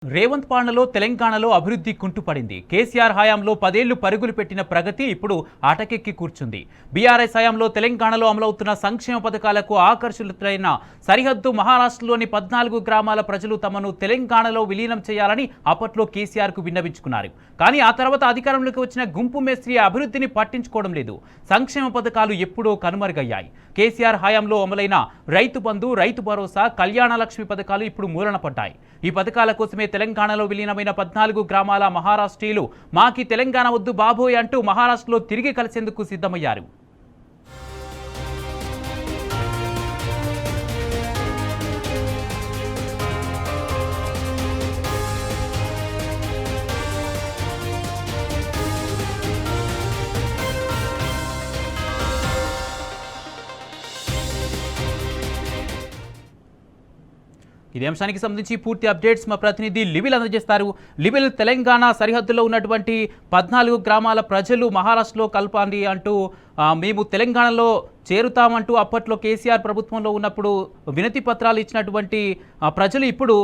రేవంత్ పాలనలో తెలంగాణలో అభివృద్ధి కుంటుపడింది. కేసీఆర్ హయాంలో 10 ఏళ్లు పరుగులు పెట్టిన ప్రగతి ఇప్పుడు ఆటకెక్కి కూర్చుంది. బీఆర్ఎస్ హయాంలో తెలంగాణలో అమలవుతున్న సంక్షేమ పథకాలకు ఆకర్షితులైన సరిహద్దు మహారాష్ట్రలోని 14 గ్రామాల ప్రజలు తమను తెలంగాణలో విలీనం చేయాలని అప్పట్లో కేసీఆర్కు విన్నవించుకున్నారు. కానీ ఆ తర్వాత అధికారంలోకి వచ్చిన గుంపు మేస్త్రి అభివృద్ధిని పట్టించుకోవడం లేదు. సంక్షేమ పథకాలు ఎప్పుడో కనుమరుగయ్యాయి. కేసీఆర్ హయాంలో అమలైన రైతు బంధు, రైతు భరోసా, కళ్యాణ లక్ష్మి పథకాలు ఇప్పుడు మూలన పడ్డాయి. ఈ పథకాల కోసమే తెలంగాణలో విలీనమైన 14 గ్రామాల మహారాష్ట్రీయులు మాకి తెలంగాణ వద్దు బాబోయ్ అంటూ మహారాష్ట్రలో తిరిగి కలిసేందుకు సిద్ధమయ్యారు. ఇదే అంశానికి సంబంధించి పూర్తి అప్డేట్స్ మా ప్రతినిధి లిబిల్ అందజేస్తారు. లిబిల్, తెలంగాణ సరిహద్దులో ఉన్నటువంటి 14 గ్రామాల ప్రజలు మహారాష్ట్రలో కలపాలి అంటూ మేము తెలంగాణలో చేరుతామంటూ అప్పట్లో కేసీఆర్ ప్రభుత్వంలో ఉన్నప్పుడు వినతి పత్రాలు ఇచ్చినటువంటి ప్రజలు ఇప్పుడు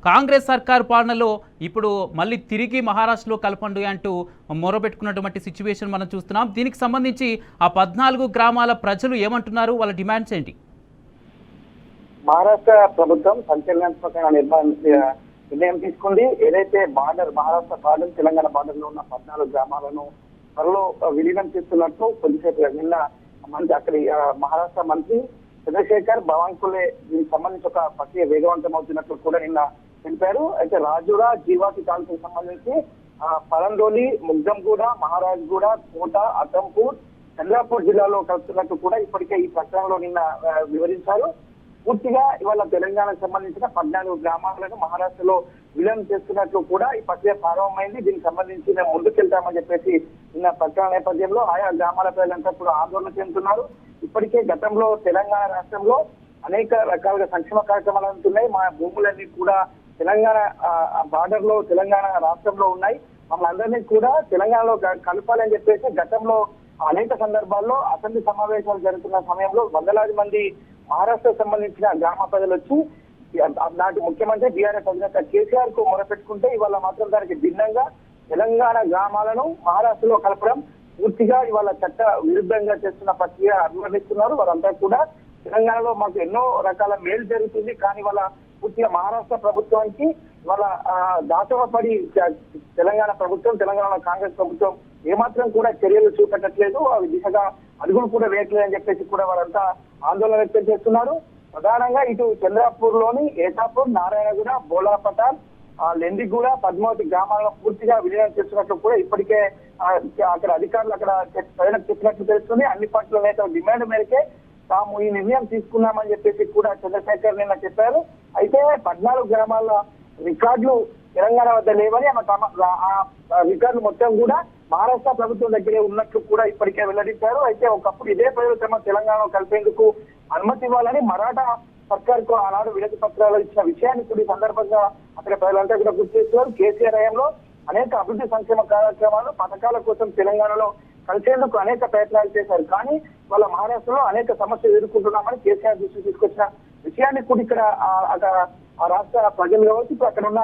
కాంగ్రెస్ సర్కారు పాలనలో ఇప్పుడు మళ్ళీ తిరిగి మహారాష్ట్రలో కలపండి అంటూ మొరబెట్టుకున్నటువంటి సిచ్యువేషన్ మనం చూస్తున్నాం. దీనికి సంబంధించి ఆ 14 గ్రామాల ప్రజలు ఏమంటున్నారు, వాళ్ళ డిమాండ్స్ ఏంటి? మహారాష్ట్ర ప్రభుత్వం సంచలనాత్మకమైన నిర్ణయం తీసుకుంది. ఏదైతే మహారాష్ట్ర బార్డర్, తెలంగాణ బార్డర్ లో ఉన్న 14 గ్రామాలను త్వరలో విలీనం చేస్తున్నట్టు కొద్దిసేపు నిన్న మంత్రి అక్కడి మహారాష్ట్ర మంత్రి చంద్రశేఖర్ బావన్కులే దీనికి సంబంధించి ఒక ప్రక్రియ వేగవంతం అవుతున్నట్లు కూడా నిన్న తెలిపారు. అయితే రాజురా, జీవాతి తాలూకు సంబంధించి పరందోలి, ముగ్గంగూడ, మహారాజ్గూడ, కోట, అతంపూర్, చంద్రాపూర్ జిల్లాలో కలుస్తున్నట్టు కూడా ఇప్పటికే ఈ ప్రకటనలో నిన్న వివరించారు. పూర్తిగా ఇవాళ తెలంగాణకు సంబంధించిన 14 గ్రామాలను మహారాష్ట్రలో విలీనం చేస్తున్నట్లు కూడా ఈ ప్రక్రియ ప్రారంభమైంది. దీనికి సంబంధించి మేము ముందుకెళ్తామని చెప్పేసి నిన్న ప్రకటన నేపథ్యంలో ఆయా గ్రామాల ప్రజలంతా కూడా ఆందోళన చెందుతున్నారు. ఇప్పటికే గతంలో తెలంగాణ రాష్ట్రంలో అనేక రకాలుగా సంక్షేమ కార్యక్రమాలు అందుతున్నాయి. మా భూములన్నీ కూడా తెలంగాణ బార్డర్ లో, తెలంగాణ రాష్ట్రంలో ఉన్నాయి. మమ్మల్ని అందరినీ కూడా తెలంగాణలో కలపాలని చెప్పేసి గతంలో అనేక సందర్భాల్లో అసెంబ్లీ సమావేశాలు జరుగుతున్న సమయంలో వందలాది మంది మహారాష్ట్రకు సంబంధించిన గ్రామ ప్రజలు వచ్చి నాటి ముఖ్యమంత్రి బీఆర్ఎస్ అధినేత కేసీఆర్ కు మొరపెట్టుకుంటే ఇవాళ మాత్రం దానికి భిన్నంగా తెలంగాణ గ్రామాలను మహారాష్ట్రలో కలపడం పూర్తిగా ఇవాళ చట్ట విరుద్ధంగా చేస్తున్న ప్రక్రియ అభివర్ణిస్తున్నారు. వారంతా కూడా తెలంగాణలో మాకు ఎన్నో రకాల మేలు జరుగుతుంది, కానీ వాళ్ళ పూర్తిగా మహారాష్ట్ర ప్రభుత్వానికి వాళ్ళ దాచవపడి తెలంగాణ ప్రభుత్వం, తెలంగాణ కాంగ్రెస్ ప్రభుత్వం ఏమాత్రం కూడా చర్యలు చూపెట్టట్లేదు, అవి దిశగా అడుగులు కూడా వేయట్లేదు అని చెప్పేసి కూడా వారంతా ఆందోళన వ్యక్తం చేస్తున్నారు. ప్రధానంగా ఇటు చంద్రాపూర్ లోని ఏతాపూర్, నారాయణగూడ, బోలాపటాల్, లెండిగూడ, పద్మావతి గ్రామాలను పూర్తిగా విలీనం చేస్తున్నట్లు కూడా ఇప్పటికే అక్కడ అధికారులు అక్కడ ప్రజలకు చెప్పినట్లు తెలుస్తుంది. అన్ని పార్టీల నేతల డిమాండ్ మేరకే తాము ఈ నిర్ణయం తీసుకున్నామని చెప్పేసి కూడా చంద్రశేఖర్ నిన్న చెప్పారు. అయితే 14 గ్రామాల రికార్డులు తెలంగాణ వద్ద లేవని ఆ రికార్డులు మొత్తం కూడా మహారాష్ట్ర ప్రభుత్వం దగ్గరే ఉన్నట్లు కూడా ఇప్పటికే వెల్లడించారు. అయితే ఒకప్పుడు ఇదే ప్రజలు తమ తెలంగాణలో కలిపేందుకు అనుమతి ఇవ్వాలని మరాఠా సర్కార్ కు ఆనాడు వినతి పత్రాలు ఇచ్చిన విషయాన్ని కూడా ఈ సందర్భంగా అక్కడ ప్రజలంతా కూడా గుర్తు చేస్తున్నారు. కేసీఆర్ హయాంలో అనేక అభివృద్ధి సంక్షేమ కార్యక్రమాలు, పథకాల కోసం తెలంగాణలో కలిసేందుకు అనేక ప్రయత్నాలు చేశారు. కానీ వాళ్ళ మహారాష్ట్రలో అనేక సమస్యలు ఎదుర్కొంటున్నామని కేసీఆర్ దృష్టికి తీసుకొచ్చిన విషయాన్ని కూడా ఇక్కడ ఆ రాష్ట్ర ప్రజలు కావచ్చు, ఇప్పుడు అక్కడ ఉన్న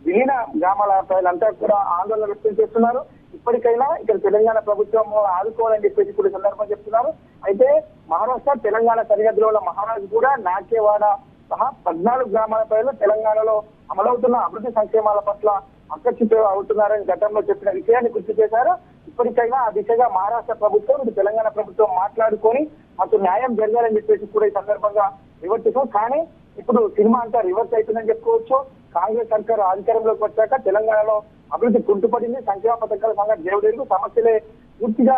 విలీన గ్రామాల ప్రజలంతా కూడా ఆందోళన వ్యక్తం చేస్తున్నారు. ఇప్పటికైనా ఇక్కడ తెలంగాణ ప్రభుత్వం ఆదుకోవాలని చెప్పేసి కూడా సందర్భం చెప్తున్నారు. అయితే మహారాష్ట్ర తెలంగాణ సరిహద్దులో ఉన్న మహారాజ్ కూడా, నాకేవాడ సహా 14 గ్రామాల ప్రజలు తెలంగాణలో అమలవుతున్న అభివృద్ధి సంక్షేమాల పట్ల ఆకర్షిత అవుతున్నారని గతంలో చెప్పిన విషయాన్ని గుర్తు చేశారు. ఇప్పటికైనా ఆ దిశగా మహారాష్ట్ర ప్రభుత్వం, ఇటు తెలంగాణ ప్రభుత్వం మాట్లాడుకొని మాకు న్యాయం జరగాలని చెప్పేసి కూడా ఈ సందర్భంగా వివరిస్తాం. కానీ ఇప్పుడు సినిమా అంతా రివర్స్ అవుతుందని చెప్పుకోవచ్చు. కాంగ్రెస్ సర్కారు అధికారంలోకి వచ్చాక తెలంగాణలో అభివృద్ధి కుంటుపడింది. సంక్షేమ పథకాల సంగతి దేవుడు సమస్యలే పూర్తిగా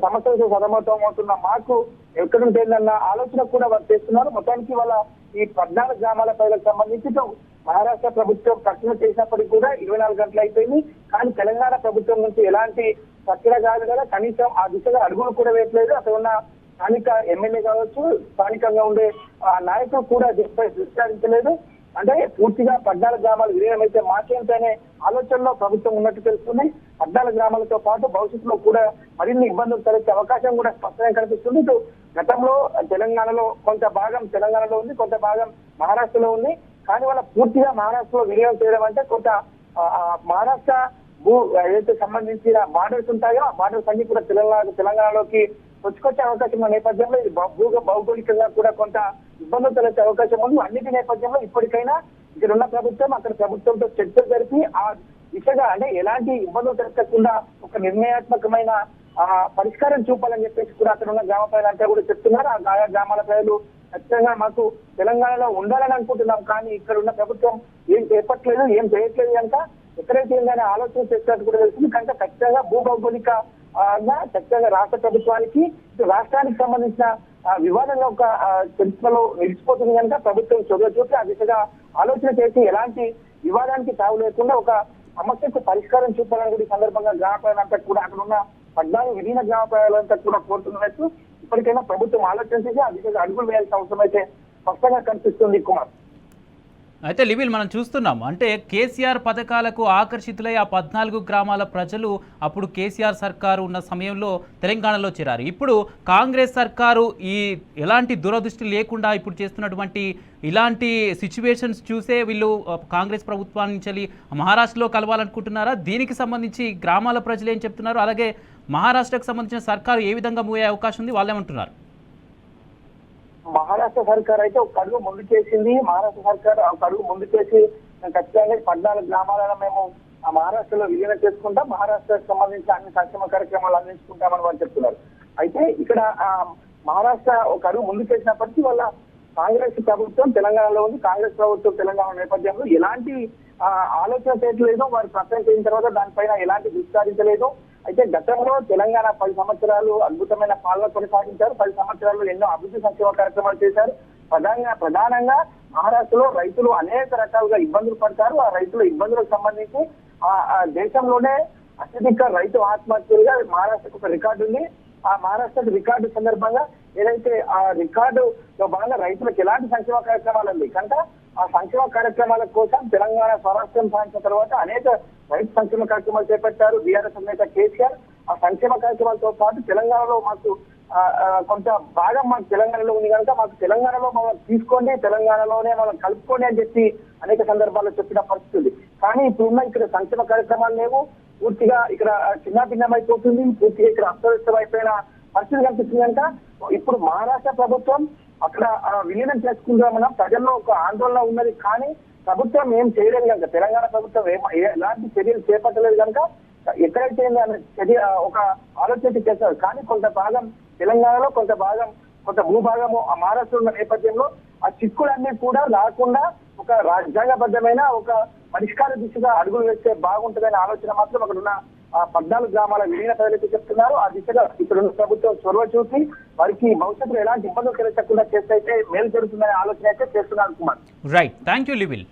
సమస్యలతో సతమతం అవుతున్న మాకు ఎక్కడుంటుందన్న ఆలోచన కూడా వారు చేస్తున్నారు. మొత్తానికి వాళ్ళ ఈ 14 గ్రామాల ప్రజలకు సంబంధించి మహారాష్ట్ర ప్రభుత్వం ప్రకటన చేసినప్పటికీ కూడా 24 గంటలు అయిపోయింది. కానీ తెలంగాణ ప్రభుత్వం నుంచి ఎలాంటి ప్రక్రియ కాదు కదా, కనీసం ఆ దిశగా అడుగులు కూడా వేయట్లేదు. అక్కడ ఉన్న స్థానిక ఎమ్మెల్యే కావచ్చు, స్థానికంగా ఉండే నాయకులు కూడా దీనిపై దృష్టి. అంటే పూర్తిగా 14 గ్రామాలు విలీనమైతే మాకేంటనే ఆలోచనలో ప్రభుత్వం ఉన్నట్టు తెలుస్తుంది. 14 గ్రామాలతో పాటు భవిష్యత్తులో కూడా మరిన్ని ఇబ్బందులు తలెత్తే అవకాశం కూడా స్పష్టంగా కనిపిస్తుంది. ఇటు గతంలో తెలంగాణలో కొంత భాగం తెలంగాణలో ఉంది, కొంత భాగం మహారాష్ట్రలో ఉంది. కానీ వాళ్ళ పూర్తిగా మహారాష్ట్రలో వినియోగం చేయడం అంటే కొంత మహారాష్ట్ర ఏదైతే సంబంధించిన బార్డర్స్ ఉంటాయో ఆ బార్డర్స్ అన్ని కూడా తెలంగాణలోకి వచ్చుకొచ్చే అవకాశం ఉన్న నేపథ్యంలో ఇది భౌగోళికంగా కూడా కొంత ఇబ్బందులు తలెత్తే అవకాశం ఉంది. అన్నిటి నేపథ్యంలో ఇప్పటికైనా ఇక్కడ ఉన్న ప్రభుత్వం అక్కడ ప్రభుత్వంతో చర్చలు జరిపి ఆ దిశగా అంటే ఎలాంటి ఇబ్బందులు తలెత్తకుండా ఒక నిర్ణయాత్మకమైన పరిష్కారం చూపాలని చెప్పేసి కూడా అక్కడ ఉన్న గ్రామ ప్రజలంతా కూడా చెప్తున్నారు. ఆ ఆయా గ్రామాల ప్రజలు ఖచ్చితంగా మాకు తెలంగాణలో ఉండాలని అనుకుంటున్నాం, కానీ ఇక్కడ ఉన్న ప్రభుత్వం ఏం చేపట్టలేదు, ఏం చేయట్లేదు కనుక ఎక్కడైతే ఏంటనే ఆలోచన చేసినట్టు కూడా తెలుస్తుంది. కనుక ఖచ్చితంగా భూభౌగోళిక ఖచ్చితంగా రాష్ట్ర ప్రభుత్వానికి రాష్ట్రానికి సంబంధించిన వివాదంలో ఒక చరిత్రలో నిలిచిపోతుంది కనుక ప్రభుత్వం చొరవ చూసి ఆ దిశగా ఆలోచన చేసి ఎలాంటి వివాదానికి తావు లేకుండా ఒక సమస్యకు పరిష్కారం చూపాలని కూడా ఈ సందర్భంగా గ్రామ ప్రజలంతా కూడా అక్కడ ఉన్న 14 విలీన గ్రామ ప్రజలంతా కూడా కోరుతున్నట్టు ఇప్పటికైనా ప్రభుత్వం ఆలోచన చేసి ఆ దిశగా అడుగులు వేయాల్సిన అవసరం అయితే స్పష్టంగా కనిపిస్తుంది కుమార్. అయితే లివిల్ మనం చూస్తున్నాం అంటే కేసీఆర్ పథకాలకు ఆకర్షితులై ఆ 14 గ్రామాల ప్రజలు అప్పుడు కేసీఆర్ సర్కారు ఉన్న సమయంలో తెలంగాణలో చేరారు. ఇప్పుడు కాంగ్రెస్ సర్కారు ఈ ఎలాంటి దురదృష్టి లేకుండా ఇప్పుడు చేస్తున్నటువంటి ఇలాంటి సిచ్యువేషన్స్ చూసే వీళ్ళు కాంగ్రెస్ ప్రభుత్వం నుంచి మహారాష్ట్రలో కలవాలనుకుంటున్నారా? దీనికి సంబంధించి గ్రామాల ప్రజలు ఏం చెప్తున్నారు? అలాగే మహారాష్ట్రకు సంబంధించిన సర్కారు ఏ విధంగా మూవ్ అయ్యే అవకాశం ఉంది? వాళ్ళేమంటున్నారు? మహారాష్ట్ర సర్కార్ అయితే ఒక అడుగు ముందు చేసింది. మహారాష్ట్ర సర్కార్ ఒక అడుగు ముందు చేసి ఖచ్చితంగా 14 గ్రామాలను మేము ఆ మహారాష్ట్రలో విలీనం చేసుకుంటాం, మహారాష్ట్రకు సంబంధించి అన్ని సంక్షేమ కార్యక్రమాలు అందించుకుంటామని వాళ్ళు చెప్తున్నారు. అయితే ఇక్కడ మహారాష్ట్ర ఒక అడుగు ముందు చేసినప్పటికీ వాళ్ళ కాంగ్రెస్ ప్రభుత్వం తెలంగాణలో ఉంది. కాంగ్రెస్ ప్రభుత్వం తెలంగాణ నేపథ్యంలో ఎలాంటి ఆలోచన చేయట్లేదు, వారు ప్రకటన చేసిన తర్వాత దానిపైన ఎలాంటి విస్తరించలేదు. అయితే గతంలో తెలంగాణ 10 సంవత్సరాలు అద్భుతమైన పాలన కొనసాగించారు. 10 సంవత్సరాల్లో ఎన్నో అభివృద్ధి సంక్షేమ కార్యక్రమాలు చేశారు. ప్రధానంగా మహారాష్ట్రలో రైతులు అనేక రకాలుగా ఇబ్బందులు పడతారు. ఆ రైతుల ఇబ్బందులకు సంబంధించి ఆ దేశంలోనే అత్యధిక రైతు ఆత్మహత్యలుగా మహారాష్ట్రకు ఒక రికార్డు ఉంది. ఆ మహారాష్ట్ర రికార్డు సందర్భంగా ఏదైతే ఆ రికార్డులో భాగంగా రైతులకు ఎలాంటి సంక్షేమ కార్యక్రమాలు ఉంది కనుక ఆ సంక్షేమ కార్యక్రమాల కోసం తెలంగాణ స్వరాష్ట్రం సాధించిన తర్వాత అనేక రైతు సంక్షేమ కార్యక్రమాలు చేపట్టారు బీఆర్ఎస్ నేత కేసీఆర్. ఆ సంక్షేమ కార్యక్రమాలతో పాటు తెలంగాణలో మాకు కొంత భాగం మాకు తెలంగాణలో ఉంది కనుక మాకు తెలంగాణలో మనం తీసుకోండి, తెలంగాణలోనే మనం కలుపుకోండి అని చెప్పి అనేక సందర్భాల్లో చెప్పిన పరిస్థితి ఉంది. కానీ ఇప్పుడున్న ఇక్కడ సంక్షేమ కార్యక్రమాలు లేవు, పూర్తిగా ఇక్కడ చిన్నభిన్నమైపోతుంది, పూర్తిగా ఇక్కడ అస్తవ్యస్తమైపోయిన పరిస్థితి కనిపిస్తుంది కనుక ఇప్పుడు మహారాష్ట్ర ప్రభుత్వం అక్కడ విలీనం చేసుకుందామన్న ప్రజల్లో ఒక ఆందోళన ఉన్నది. కానీ ప్రభుత్వం ఏం చేయలేదు కనుక తెలంగాణ ప్రభుత్వం ఎలాంటి చర్యలు చేపట్టలేదు కనుక ఎక్కడైతే చర్య ఒక ఆలోచన చేస్తారు. కానీ కొంత భాగం తెలంగాణలో కొంత భూభాగము ఆ మహారాష్ట్ర ఉన్న నేపథ్యంలో ఆ చిక్కులన్నీ కూడా రాకుండా ఒక రాజ్యాంగబద్ధమైన ఒక పరిష్కార దిశగా అడుగులు వేస్తే బాగుంటుందనే ఆలోచన మాత్రం అక్కడ ఉన్న 14 గ్రామాల విలీన ప్రజలైతే చెప్తున్నారు. ఆ దిశగా ఇక్కడున్న ప్రభుత్వం చొరవ చూసి వారికి భవిష్యత్తులో ఎలాంటి ఇబ్బందులు కలిగకుండా చేస్తే మేలు జరుగుతుందనే ఆలోచన అయితే చేస్తున్నారు కుమార్. Right, thank you లివిల్.